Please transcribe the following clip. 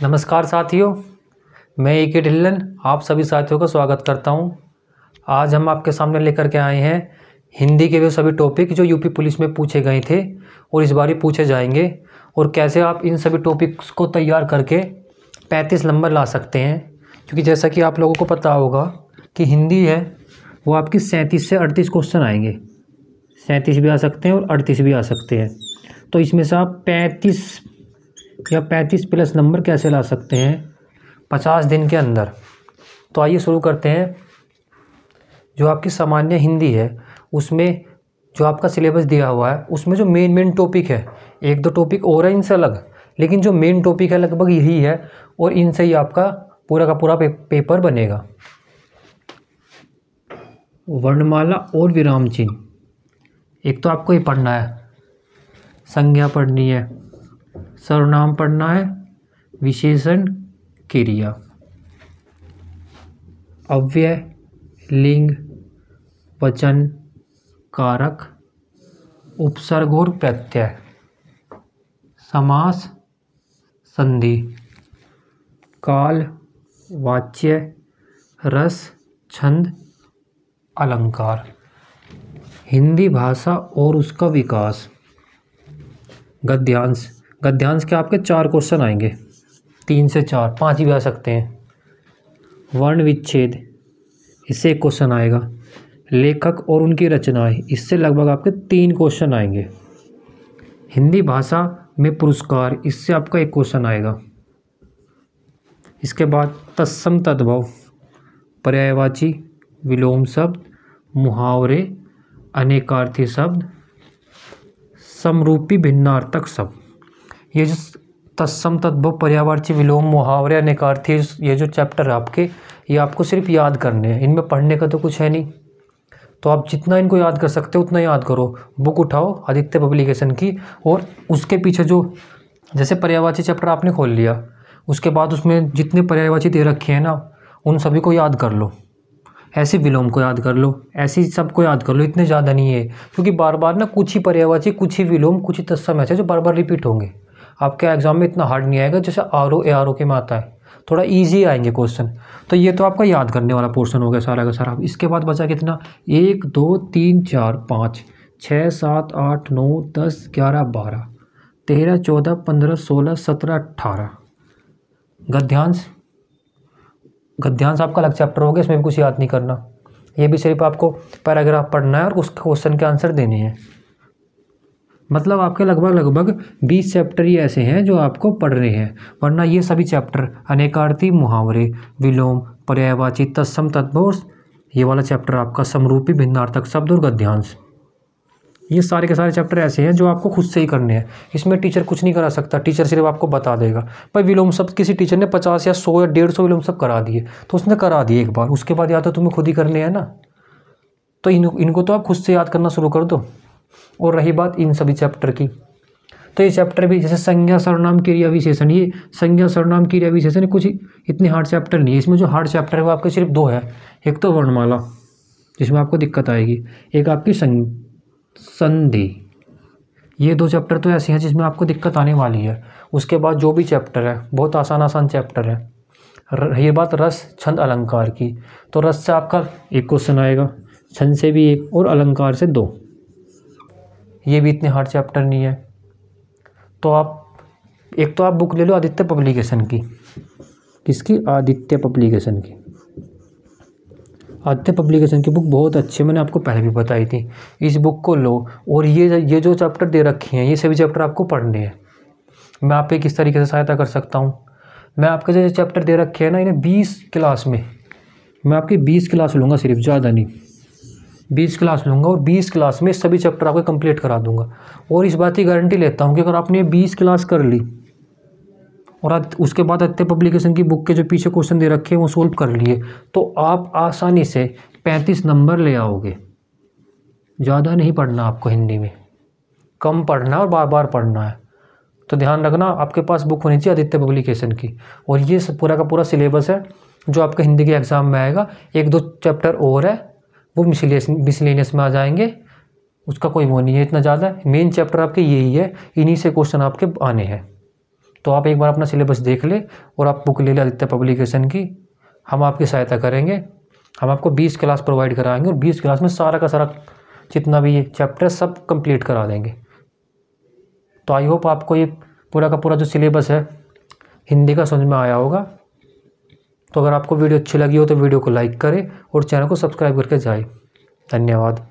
नमस्कार साथियों, मैं ए.के. ढिल्लन आप सभी साथियों का स्वागत करता हूं। आज हम आपके सामने लेकर के आए हैं हिंदी के वे सभी टॉपिक जो यूपी पुलिस में पूछे गए थे और इस बार ही पूछे जाएंगे, और कैसे आप इन सभी टॉपिक्स को तैयार करके 35 नंबर ला सकते हैं। क्योंकि जैसा कि आप लोगों को पता होगा कि हिंदी है वो आपकी 37 से 38 क्वेश्चन आएंगे। 37 भी आ सकते हैं और 38 भी आ सकते हैं। तो इसमें से आप 35 या 35 प्लस नंबर कैसे ला सकते हैं 50 दिन के अंदर। तो आइए शुरू करते हैं। जो आपकी सामान्य हिंदी है उसमें जो आपका सिलेबस दिया हुआ है उसमें जो मेन टॉपिक है, एक दो टॉपिक और है इनसे अलग, लेकिन जो मेन टॉपिक है लगभग यही है और इनसे ही आपका पूरा का पूरा पेपर बनेगा। वर्णमाला और विराम चिन्ह, एक तो आपको ये पढ़ना है, संज्ञा पढ़नी है, सर्वनाम पढ़ना है, विशेषण, क्रिया, अव्यय, लिंग, वचन, कारक, उपसर्ग और प्रत्यय, समास, संधि, काल, वाच्य, रस, छंद, अलंकार। हिंदी भाषा और उसका विकास। गद्यांश, गद्यांश के आपके 4 क्वेश्चन आएंगे, 3 से 4, 5 भी आ सकते हैं। वर्ण विच्छेद, इससे 1 क्वेश्चन आएगा। लेखक और उनकी रचनाएं, इससे लगभग आपके 3 क्वेश्चन आएंगे। हिंदी भाषा में पुरस्कार, इससे आपका 1 क्वेश्चन आएगा। इसके बाद तत्सम तद्भव, पर्यायवाची, विलोम शब्द, मुहावरे, अनेकार्थी शब्द, समरूपी भिन्नार्थक शब्द। ये जो तत्सम तद्भव, पर्यायवाची, विलोम, मुहावरे, अनेकार्थी, ये जो चैप्टर है आपके, ये आपको सिर्फ याद करने हैं। इनमें पढ़ने का तो कुछ है नहीं, तो आप जितना इनको याद कर सकते हो उतना याद करो। बुक उठाओ आदित्य पब्लिकेशन की, और उसके पीछे जो जैसे पर्यायवाची चैप्टर आपने खोल लिया, उसके बाद उसमें जितने पर्यायवाची दे रखे हैं ना उन सभी को याद कर लो। ऐसे विलोम को याद कर लो, ऐसी सबको याद कर लो, इतने ज़्यादा नहीं है। क्योंकि बार बार ना कुछ ही पर्यायवाची, कुछ ही विलोम, कुछ ही तत्सम ऐसे जो बार बार रिपीट होंगे। आपके एग्जाम में इतना हार्ड नहीं आएगा जैसे आर ओ के में आता है, थोड़ा इजी आएंगे क्वेश्चन। तो ये तो आपका याद करने वाला पोर्शन हो गया सारा का सारा। इसके बाद बचा कितना, 1 2 3 4 5 6 7 8 9 10 11 12 13 14 15 16 17 18। गद्यांश, गद्यांश आपका अलग चैप्टर हो गया, इसमें भी कुछ याद नहीं करना। ये भी सिर्फ आपको पैराग्राफ पढ़ना है और उस क्वेश्चन के आंसर देने हैं। मतलब आपके लगभग 20 चैप्टर ही ऐसे हैं जो आपको पढ़ने हैं, वरना ये सभी चैप्टर अनेकार्थी, मुहावरे, विलोम, पर्यायवाची, तत्सम तद्भव, ये वाला चैप्टर आपका समरूपी भिन्नार्थक शब्द और गद्यांश, ये सारे के सारे चैप्टर ऐसे हैं जो आपको खुद से ही करने हैं। इसमें टीचर कुछ नहीं करा सकता, टीचर सिर्फ आपको बता देगा। भाई विलोम शब्द किसी टीचर ने 50 या 100 या 150 विलोम शब्द करा दिए तो उसने करा दिए एक बार, उसके बाद या तो तुम्हें खुद ही करने हैं ना। तो इनको तो आप खुद से याद करना शुरू कर दो। और रही बात इन सभी चैप्टर की, तो ये चैप्टर भी जैसे संज्ञा, सर्वनाम, क्रिया, विशेषण, ये संज्ञा, सर्वनाम, क्रिया, विशेषण कुछ इतने हार्ड चैप्टर नहीं है। इसमें जो हार्ड चैप्टर है वो आपके सिर्फ 2 है। एक तो वर्णमाला जिसमें आपको दिक्कत आएगी, एक आपकी संधि। ये 2 चैप्टर तो ऐसे हैं जिसमें आपको दिक्कत आने वाली है। उसके बाद जो भी चैप्टर है बहुत आसान चैप्टर है। ये बात रस, छंद, अलंकार की, तो रस से आपका 1 क्वेश्चन आएगा, छंद से भी 1 और अलंकार से 2। ये भी इतने हार्ड चैप्टर नहीं है। तो आप एक तो आप बुक ले लो आदित्य पब्लिकेशन की। किसकी? आदित्य पब्लिकेशन की। आदित्य पब्लिकेशन की बुक बहुत अच्छी है, मैंने आपको पहले भी बताई थी। इस बुक को लो और ये जो चैप्टर दे रखे हैं ये सभी चैप्टर आपको पढ़ने हैं। मैं आपकी किस तरीके से सहायता कर सकता हूँ, मैं आपके जो चैप्टर दे रखे हैं ना इन्हें 20 क्लास में, मैं आपकी 20 क्लास लूँगा, सिर्फ ज़्यादा नहीं, 20 क्लास लूँगा और 20 क्लास में सभी चैप्टर आपको कंप्लीट करा दूँगा। और इस बात की गारंटी लेता हूँ कि अगर आपने 20 क्लास कर ली और उसके बाद आदित्य पब्लिकेशन की बुक के जो पीछे क्वेश्चन दे रखे हैं वो सोल्व कर लिए, तो आप आसानी से 35 नंबर ले आओगे। ज़्यादा नहीं पढ़ना आपको हिंदी में, कम पढ़ना और बार बार पढ़ना है। तो ध्यान रखना, आपके पास बुक होनी चाहिए आदित्य पब्लिकेशन की। और ये पूरा का पूरा सिलेबस है जो आपके हिंदी के एग्ज़ाम में आएगा। 1-2 चैप्टर और है वो मिसलेनियस में आ जाएंगे, उसका कोई वो नहीं है इतना ज़्यादा। मेन चैप्टर आपके यही है, इन्हीं से क्वेश्चन आपके आने हैं। तो आप एक बार अपना सिलेबस देख ले और आप बुक ले ले आदित्य पब्लिकेशन की, हम आपकी सहायता करेंगे। हम आपको 20 क्लास प्रोवाइड कराएंगे और 20 क्लास में सारा का सारा जितना भी ये चैप्टर सब कंप्लीट करा देंगे। तो आई होप आपको ये पूरा का पूरा जो सिलेबस है हिंदी का समझ में आया होगा। तो अगर आपको वीडियो अच्छी लगी हो तो वीडियो को लाइक करें और चैनल को सब्सक्राइब करके जाए। धन्यवाद।